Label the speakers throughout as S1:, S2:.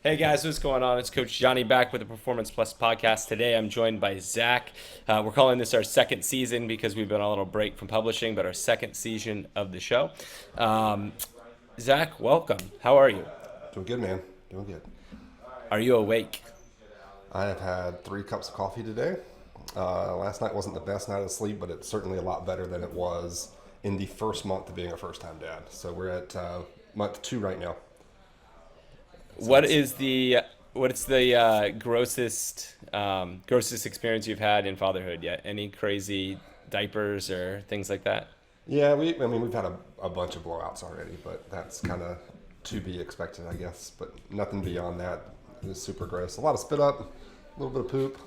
S1: Hey guys, what's going on? It's Coach Johnny back with the Performance Plus podcast. Today I'm joined by Zach. We're calling this our second season because we've been on a little break from publishing, but our second season of the show. Um, Zach, welcome. How are you?
S2: Doing good, man. Doing good.
S1: Are you awake?
S2: I have had 3 cups of coffee today. Last night wasn't the best night of sleep, but it's certainly a lot better than it was in the first month of being a first-time dad. So we're at month 2 right now. So
S1: What is the what's the grossest experience you've had in fatherhood yet? Any crazy diapers or things like that?
S2: yeah, we've had a bunch of blowouts already, but that's kind of to be expected, I guess. But nothing beyond that is super gross. A lot of spit up, a little bit of poop.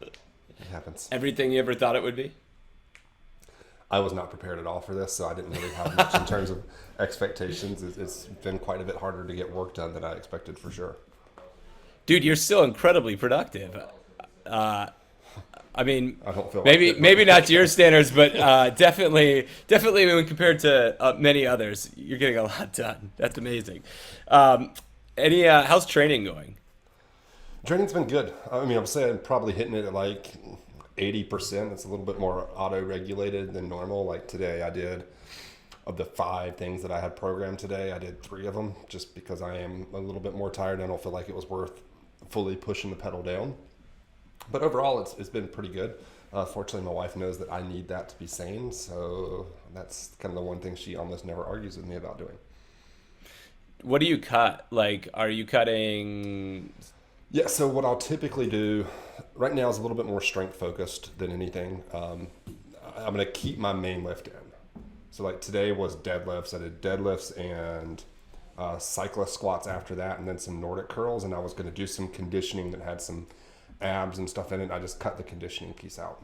S2: It happens.
S1: Everything you ever thought it would be?
S2: I was not prepared at all for this, so I didn't really have much in terms of expectations. It's been quite a bit harder to get work done than I expected, for sure.
S1: Dude, you're still incredibly productive. Uh, I mean,
S2: I don't feel like
S1: maybe
S2: it,
S1: maybe
S2: but
S1: not to your standards, but definitely when compared to many others, you're getting a lot done. That's amazing. Any how's training going?
S2: training's been good. I mean, I'm saying probably hitting it at like 80%. It's a little bit more auto-regulated than normal. Like today, I did of the 5 things that I had programmed today, I did 3 of them just because I am a little bit more tired. And I don't feel like it was worth fully pushing the pedal down. But overall, it's been pretty good. Fortunately, my wife knows that I need that to be sane, so that's kind of the one thing she almost never argues with me about doing.
S1: What do you cut? Like, are you cutting?
S2: Yeah, so what I'll typically do right now is a little bit more strength focused than anything. I'm going to keep my main lift in. So like today was deadlifts. I did deadlifts and cyclist squats after that, and then some Nordic curls. And I was going to do some conditioning that had some abs and stuff in it. I just cut the conditioning piece out.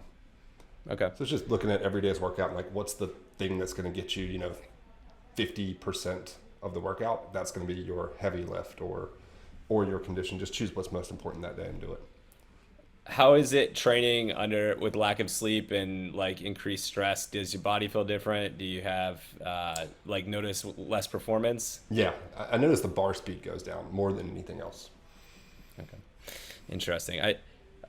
S1: Okay.
S2: So it's just looking at every day's workout and like what's the thing that's going to get you, 50% of the workout. That's going to be your heavy lift or your condition. Just choose what's most important that day and do it.
S1: How is it training under with lack of sleep and like increased stress? Does your body feel different? Do you have notice less performance?
S2: Yeah, I noticed the bar speed goes down more than anything else.
S1: Okay, interesting.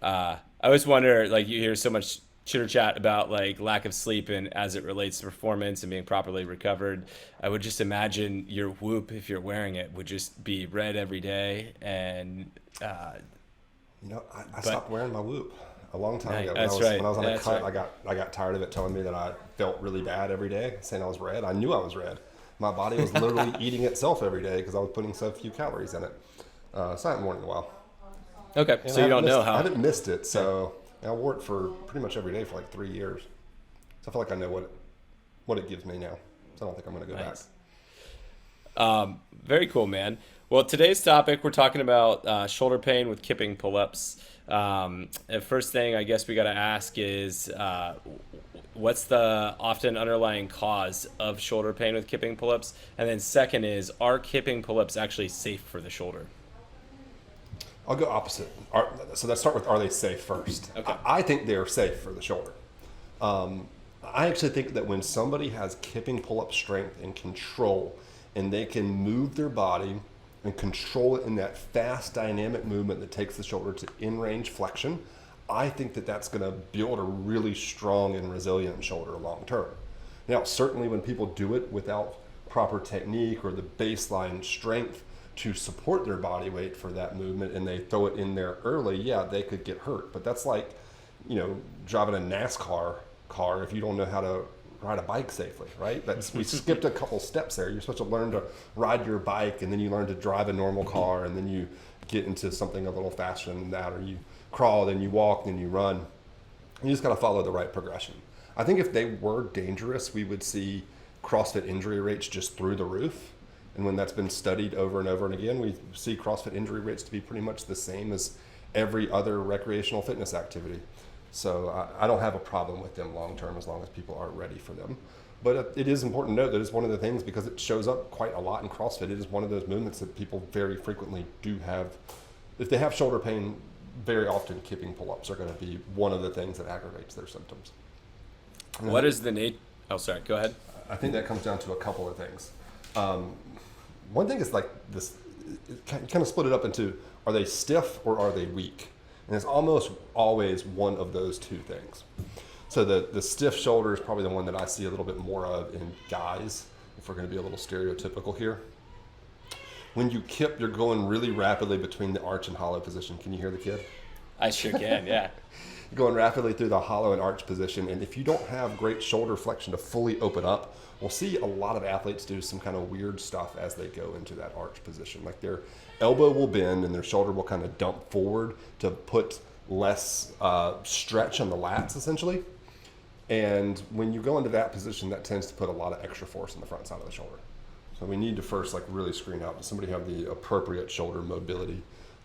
S1: I always wonder, like, you hear so much chitter chat about like lack of sleep and as it relates to performance and being properly recovered. I would just imagine your Whoop, if you're wearing it, would just be red every day. And
S2: I
S1: but
S2: stopped wearing my Whoop a long time ago.
S1: that's right.
S2: When I was on a
S1: That's
S2: cut,
S1: right.
S2: I got tired of it telling me that I felt really bad every day, saying I was red. I knew I was red. My body was literally eating itself every day because I was putting so few calories in it. So I haven't worn it in a while.
S1: Okay,
S2: And
S1: so you don't know
S2: I
S1: how.
S2: haven't missed it, so I wore it for pretty much every day for like 3 years. So I feel like I know what it gives me now. So I don't think I'm going to go back.
S1: Nice. Very cool, man. Well, today's topic, we're talking about shoulder pain with kipping pull-ups. The first thing I guess we got to ask is what's the often underlying cause of shoulder pain with kipping pull-ups? And then second is, are kipping pull-ups actually safe for the shoulder?
S2: I'll go opposite. So let's start with, are they safe first?
S1: Okay.
S2: I think they're safe for the shoulder. I actually think that when somebody has kipping pull-up strength and control, and they can move their body and control it in that fast dynamic movement that takes the shoulder to in-range flexion, I think that that's going to build a really strong and resilient shoulder long term. Now, certainly when people do it without proper technique or the baseline strength to support their body weight for that movement and they throw it in there early, yeah, they could get hurt. But that's like, driving a NASCAR car if you don't know how to ride a bike safely, right? We skipped a couple steps there. You're supposed to learn to ride your bike, and then you learn to drive a normal car, and then you get into something a little faster than that, or you crawl, then you walk, then you run. You just got to follow the right progression. I think if they were dangerous, we would see CrossFit injury rates just through the roof. And when that's been studied over and over and again, we see CrossFit injury rates to be pretty much the same as every other recreational fitness activity. So I don't have a problem with them long term as long as people are ready for them. But it is important to note that it's one of the things, because it shows up quite a lot in CrossFit. It is one of those movements that people very frequently do have. If they have shoulder pain, very often kipping pull-ups are going to be one of the things that aggravates their symptoms.
S1: What is the nature? Oh, sorry. Go ahead.
S2: I think that comes down to a couple of things. One thing is like this kind of split it up into, are they stiff or are they weak? And it's almost always one of those two things. So the stiff shoulder is probably the one that I see a little bit more of in guys, if we're going to be a little stereotypical here. When you kip, you're going really rapidly between the arch and hollow position. Can you hear the kid?
S1: I sure can, yeah.
S2: You're going rapidly through the hollow and arch position, and if you don't have great shoulder flexion to fully open up, we'll see a lot of athletes do some kind of weird stuff as they go into that arch position. Like their elbow will bend and their shoulder will kind of dump forward to put less stretch on the lats, essentially. And when you go into that position, that tends to put a lot of extra force on the front side of the shoulder. So we need to first like really screen out, does somebody have the appropriate shoulder mobility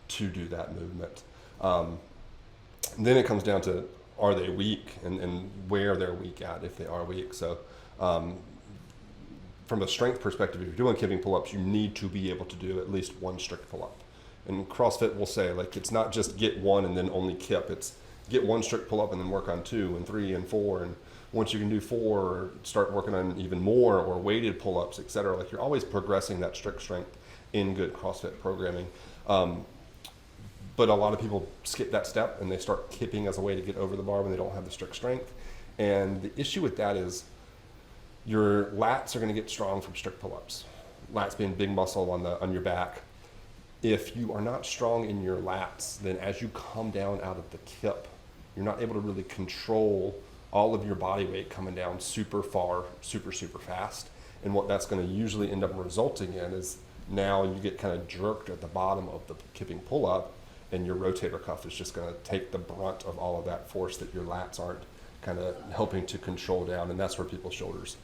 S2: to do that movement? Then it comes down to, are they weak, and where they're weak at if they are weak. So from a strength perspective, if you're doing kipping pull-ups, you need to be able to do at least one strict pull-up. And CrossFit will say, like, it's not just get one and then only kip. It's get one strict pull-up and then work on 2 and 3 and 4. And once you can do 4, start working on even more, or weighted pull-ups, et cetera. Like, you're always progressing that strict strength in good CrossFit programming. But a lot of people skip that step and they start kipping as a way to get over the bar when they don't have the strict strength. And the issue with that is your lats are going to get strong from strict pull-ups. Lats being big muscle on your back. If you are not strong in your lats, then as you come down out of the kip, you're not able to really control all of your body weight coming down super far, super fast. And what that's going to usually end up resulting in is now you get kind of jerked at the bottom of the kipping pull-up, and your rotator cuff is just going to take the brunt of all of that force that your lats aren't kind of helping to control down. And that's where people's shoulders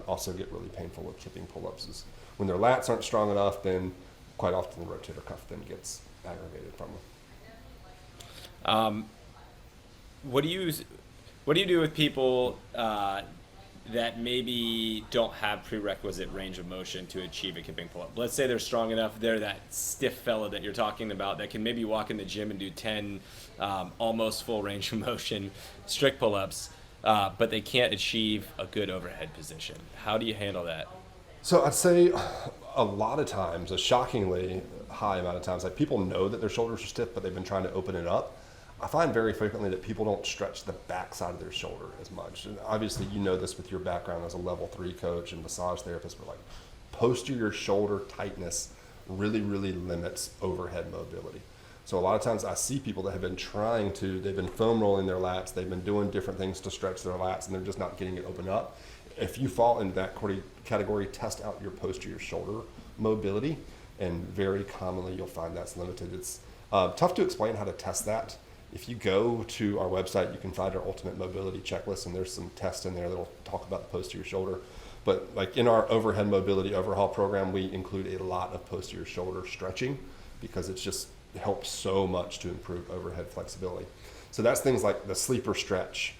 S2: also get really painful with kipping pull-ups, is when their lats aren't strong enough, then quite often the rotator cuff then gets aggravated from them.
S1: What do you do with people that maybe don't have prerequisite range of motion to achieve a kipping pull-up? Let's say they're strong enough, they're that stiff fella that you're talking about that can maybe walk in the gym and do 10 almost full range of motion strict pull-ups, but they can't achieve a good overhead position. How do you handle that?
S2: So I'd say a lot of times, a shockingly high amount of times, like people know that their shoulders are stiff, but they've been trying to open it up. I find very frequently that people don't stretch the back side of their shoulder as much. And obviously, you know this with your background as a level 3 coach and massage therapist, but like posterior shoulder tightness really limits overhead mobility. So a lot of times I see people that have been they've been foam rolling their lats, they've been doing different things to stretch their lats, and they're just not getting it open up. If you fall in that category, test out your posterior shoulder mobility, and very commonly you'll find that's limited. It's tough to explain how to test that. If you go to our website, you can find our ultimate mobility checklist, and there's some tests in there that'll talk about the posterior shoulder. But like in our overhead mobility overhaul program, we include a lot of posterior shoulder stretching because it's just helps so much to improve overhead flexibility. So that's things like the sleeper stretch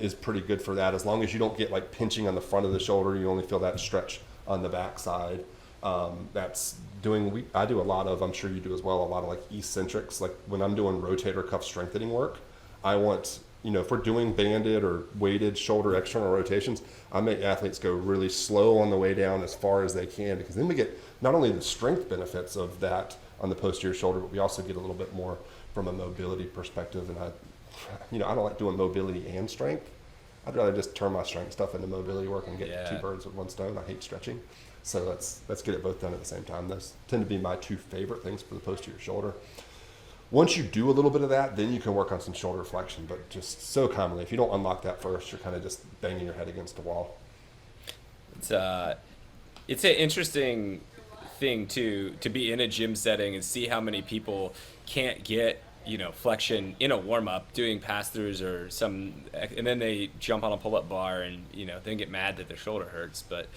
S2: is pretty good for that. As long as you don't get like pinching on the front of the shoulder, you only feel that stretch on the back side. I do a lot of, I'm sure you do as well, a lot of like eccentrics. Like when I'm doing rotator cuff strengthening work, I want, if we're doing banded or weighted shoulder external rotations, I make athletes go really slow on the way down as far as they can, because then we get not only the strength benefits of that on the posterior shoulder, but we also get a little bit more from a mobility perspective. And I don't like doing mobility and strength. I'd rather just turn my strength stuff into mobility work and get 2 birds with 1 stone. I hate stretching. So let's get it both done at the same time. Those tend to be my 2 favorite things for the posterior shoulder. Once you do a little bit of that, then you can work on some shoulder flexion. But just so commonly, if you don't unlock that first, you're kind of just banging your head against the wall.
S1: It's an interesting thing to be in a gym setting and see how many people can't get flexion in a warm-up doing pass-throughs or and then they jump on a pull-up bar and then get mad that their shoulder hurts. But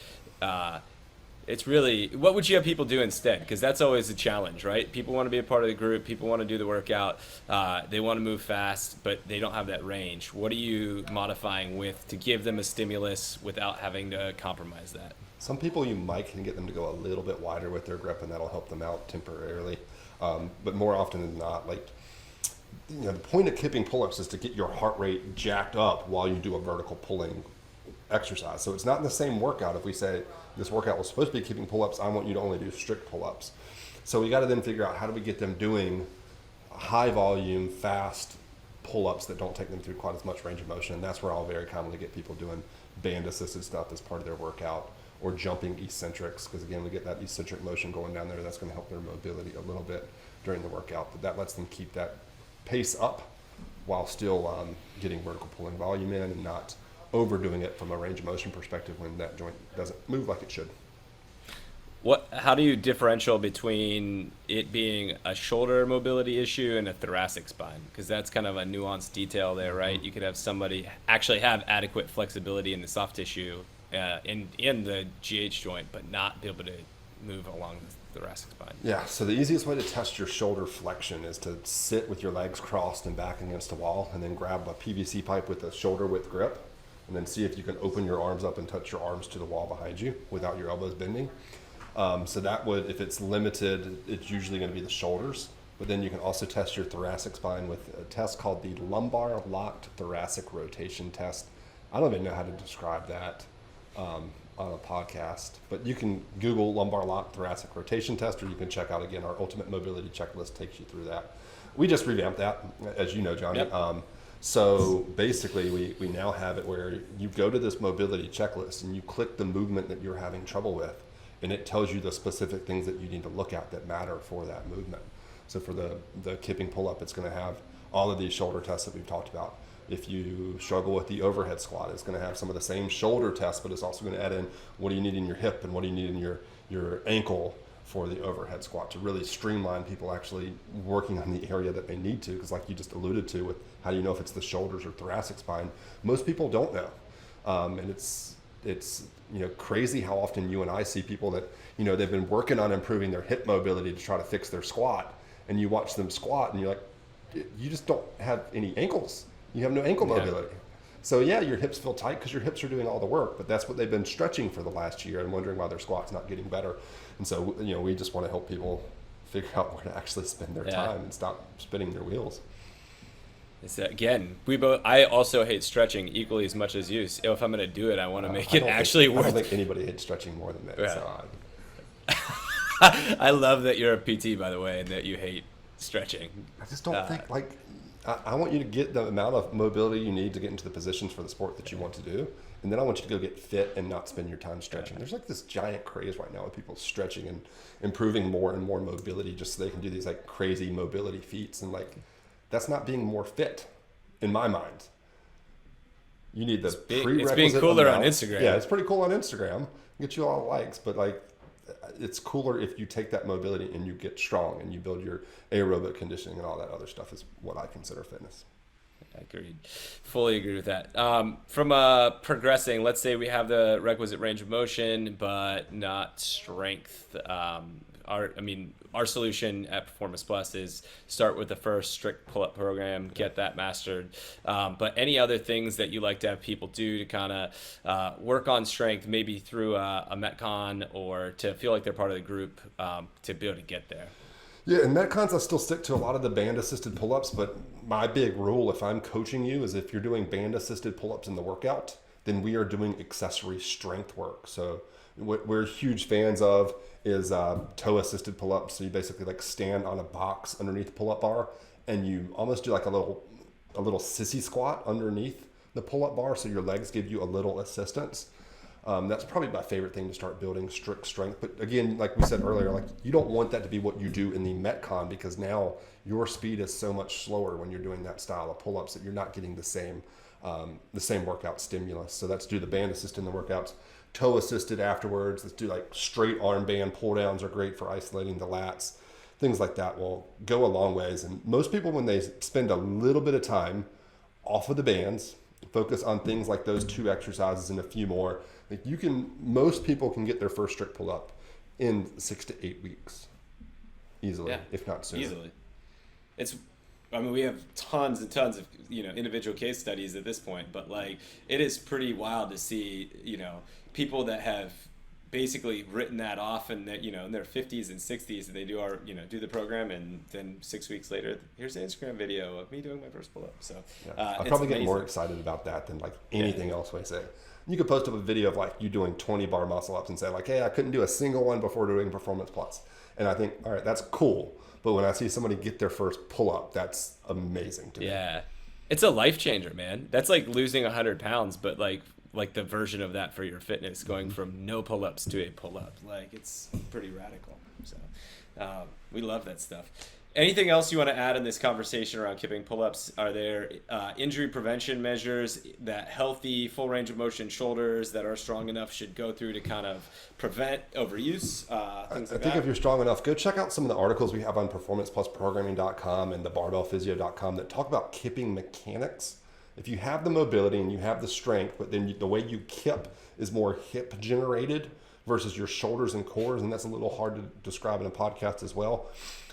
S1: it's really, what would you have people do instead? Because that's always a challenge, right? People want to be a part of the group, people want to do the workout, they want to move fast, but they don't have that range. What are you modifying with to give them a stimulus without having to compromise that?
S2: Some people you might can get them to go a little bit wider with their grip, and that'll help them out temporarily. But more often than not, the point of kipping pull-ups is to get your heart rate jacked up while you do a vertical pulling exercise. So it's not the same workout. If we say this workout was supposed to be kipping pull-ups, I want you to only do strict pull-ups. So we got to then figure out how do we get them doing high volume, fast pull-ups that don't take them through quite as much range of motion. And that's where I'll very commonly get people doing band-assisted stuff as part of their workout, or jumping eccentrics, because again, we get that eccentric motion going down there. That's going to help their mobility a little bit during the workout, but that lets them keep that pace up while still getting vertical pulling volume in and not overdoing it from a range of motion perspective when that joint doesn't move like it should.
S1: How do you differential between it being a shoulder mobility issue and a thoracic spine? Because that's kind of a nuanced detail there, right? You could have somebody actually have adequate flexibility in the soft tissue in the GH joint, but not be able to move along the thoracic spine.
S2: Yeah, so the easiest way to test your shoulder flexion is to sit with your legs crossed and back against a wall, and then grab a PVC pipe with a shoulder width grip, and then see if you can open your arms up and touch your arms to the wall behind you without your elbows bending. So that would, if it's limited, it's usually going to be the shoulders. But then you can also test your thoracic spine with a test called the lumbar locked thoracic rotation test. I don't even know how to describe that on a podcast, but you can Google lumbar locked thoracic rotation test, or you can check out, again, our ultimate mobility checklist takes you through that. We just revamped that, as you know, Johnny.
S1: Yep.
S2: So basically we now have it where you go to this mobility checklist and you click the movement that you're having trouble with, and it tells you the specific things that you need to look at that matter for that movement. So for the kipping pull-up, it's going to have all of these shoulder tests that we've talked about. If you struggle with the overhead squat, it's going to have some of the same shoulder tests, but it's also going to add in what do you need in your hip and what do you need in your ankle for the overhead squat, to really streamline people actually working on the area that they need to. Because like you just alluded to with how do you know if it's the shoulders or thoracic spine, most people don't know. And it's crazy how often you and I see people that, they've been working on improving their hip mobility to try to fix their squat, and you watch them squat and you're like, you just don't have any ankles. You have no ankle mobility. So yeah, your hips feel tight because your hips are doing all the work, but that's what they've been stretching for the last year and wondering why their squat's not getting better. And so, we just want to help people figure out where to actually spend their time and stop spinning their wheels.
S1: Again, I also hate stretching equally as much as you. So if I'm going to do it, I want to make it actually work.
S2: I don't think anybody hates stretching more than that.
S1: Yeah.
S2: So
S1: I love that you're a PT, by the way, and that you hate stretching.
S2: I just don't think, I want you to get the amount of mobility you need to get into the positions for the sport that you want to do. And then I want you to go get fit and not spend your time stretching. There's this giant craze right now of people stretching and improving more and more mobility just so they can do these crazy mobility feats. And that's not being more fit in my mind. You need the prerequisite.
S1: It's being cooler
S2: amount.
S1: On Instagram.
S2: Yeah, it's pretty cool on Instagram. Get you a lot of likes, but it's cooler if you take that mobility and you get strong and you build your aerobic conditioning and all that other stuff is what I consider fitness.
S1: Agreed. Fully agree with that. From progressing, let's say we have the requisite range of motion, but not strength. Our solution at Performance Plus is start with the first strict pull-up program, get that mastered. But any other things that you like to have people do to kind of work on strength, maybe through a Metcon, or to feel like they're part of the group to be able to get there?
S2: Yeah, in Metcons, I still stick to a lot of the band-assisted pull-ups, but my big rule, if I'm coaching you, is if you're doing band-assisted pull-ups in the workout, then we are doing accessory strength work. So what we're huge fans of is toe-assisted pull-ups. So you basically stand on a box underneath the pull-up bar, and you almost do a little sissy squat underneath the pull-up bar, so your legs give you a little assistance. That's probably my favorite thing to start building strict strength. But again, like we said earlier, you don't want that to be what you do in the Metcon, because now your speed is so much slower when you're doing that style of pull-ups that you're not getting the same workout stimulus. So let's do the band assist in the workouts, toe assisted afterwards. Let's do straight arm band pull downs are great for isolating the lats. Things like that will go a long ways. And most people, when they spend a little bit of time off of the bands, focus on things like those 2 exercises and a few more, most people can get their first strict pull up in 6 to 8 weeks easily, if not sooner.
S1: Easily. We have tons and tons of individual case studies at this point, but it is pretty wild to see people that have basically written that off, and that in their 50s and 60s they do the program, and then 6 weeks later, here's an Instagram video of me doing my first pull up. So
S2: I probably get more excited about that than anything else we say. You could post up a video of you doing 20 bar muscle ups and say hey, I couldn't do a single one before doing Performance Plus. And I think, all right, that's cool. But when I see somebody get their first pull up, that's amazing to me.
S1: Yeah. It's a life changer, man. That's like losing 100 pounds, but like the version of that for your fitness, going from no pull-ups to a pull-up. Like, it's pretty radical. So we love that stuff. Anything else you want to add in this conversation around kipping pull-ups? Are there injury prevention measures that healthy full range of motion shoulders that are strong enough should go through to kind of prevent overuse? Things
S2: I
S1: like
S2: think
S1: that?
S2: if you're strong enough, go check out some of the articles we have on performanceplusprogramming.com and the barbellphysio.com that talk about kipping mechanics. If you have the mobility and you have the strength, but then the way you kip is more hip generated versus your shoulders and cores, and that's a little hard to describe in a podcast as well,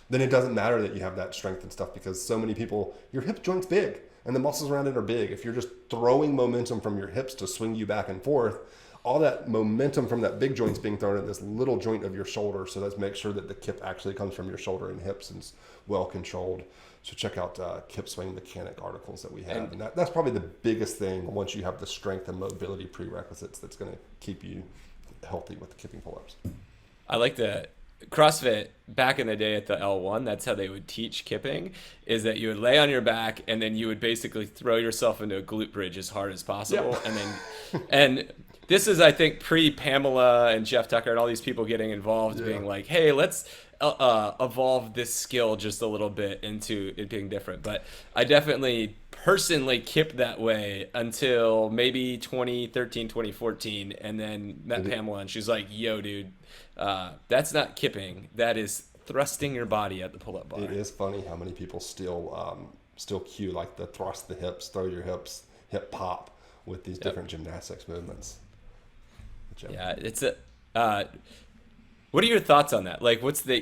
S2: then it doesn't matter that you have that strength and stuff, because so many people, your hip joint's big and the muscles around it are big. If you're just throwing momentum from your hips to swing you back and forth, all that momentum from that big joint's being thrown at this little joint of your shoulder. So let's make sure that the kip actually comes from your shoulder and hips and is well controlled. So check out kip swing mechanic articles that we have. And that's probably the biggest thing once you have the strength and mobility prerequisites that's going to keep you healthy with the kipping pull-ups.
S1: I like the CrossFit back in the day at the L1. That's how they would teach kipping, is that you would lay on your back and then you would basically throw yourself into a glute bridge as hard as possible.
S2: Yeah.
S1: And then, and this is, I think, pre Pamela and Jeff Tucker and all these people getting involved, being like, hey, let's evolve this skill just a little bit into it being different. But I definitely personally kipped that way until maybe 2013, 2014, and then met Pamela, and she's like, yo, dude, that's not kipping. That is thrusting your body at the pull-up bar.
S2: It is funny how many people still cue like the thrust the hips, throw your hips, hip pop with these different gymnastics movements.
S1: Yeah, it's a. What are your thoughts on that? Like, what's the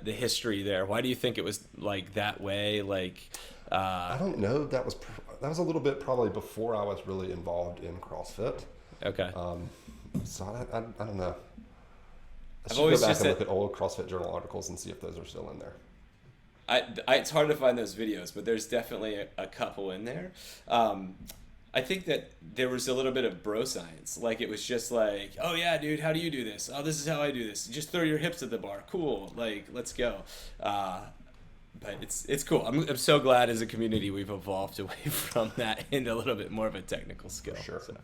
S1: history there? Why do you think it was like that way? Like,
S2: I don't know. That was a little bit probably before I was really involved in CrossFit.
S1: Okay.
S2: So I don't know. I
S1: I've
S2: should
S1: always
S2: go back
S1: just
S2: and
S1: said,
S2: look at old CrossFit Journal articles and see if those are still in there.
S1: it's hard to find those videos, but there's definitely a couple in there. I think that there was a little bit of bro science. Like, it was just like, oh yeah, dude, how do you do this? Oh, this is how I do this. Just throw your hips at the bar. Cool. Like, let's go. But it's cool. I'm so glad as a community we've evolved away from that into a little bit more of a technical skill.
S2: For sure.
S1: So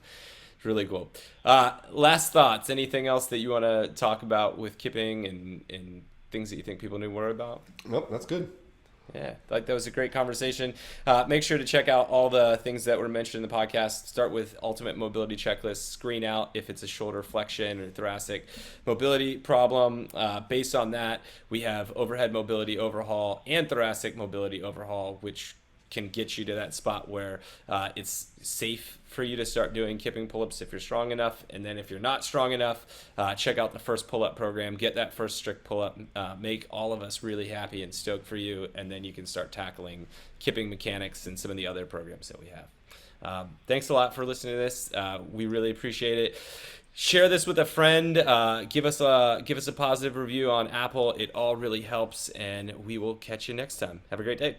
S1: it's really cool. Last thoughts. Anything else that you want to talk about with kipping and things that you think people need to worry about?
S2: Nope, that's good.
S1: Yeah, like that was a great conversation. Make sure to check out all the things that were mentioned in the podcast. Start with Ultimate Mobility Checklist. Screen out if it's a shoulder flexion or thoracic mobility problem. Based on that, we have Overhead Mobility Overhaul and Thoracic Mobility Overhaul, which can get you to that spot where it's safe for you to start doing kipping pull-ups if you're strong enough. And then if you're not strong enough, check out the first pull-up program, get that first strict pull-up, make all of us really happy and stoked for you, and then you can start tackling kipping mechanics and some of the other programs that we have. Thanks a lot for listening to this. We really appreciate it. Share this with a friend. Give us a positive review on Apple. It all really helps, and we will catch you next time. Have a great day.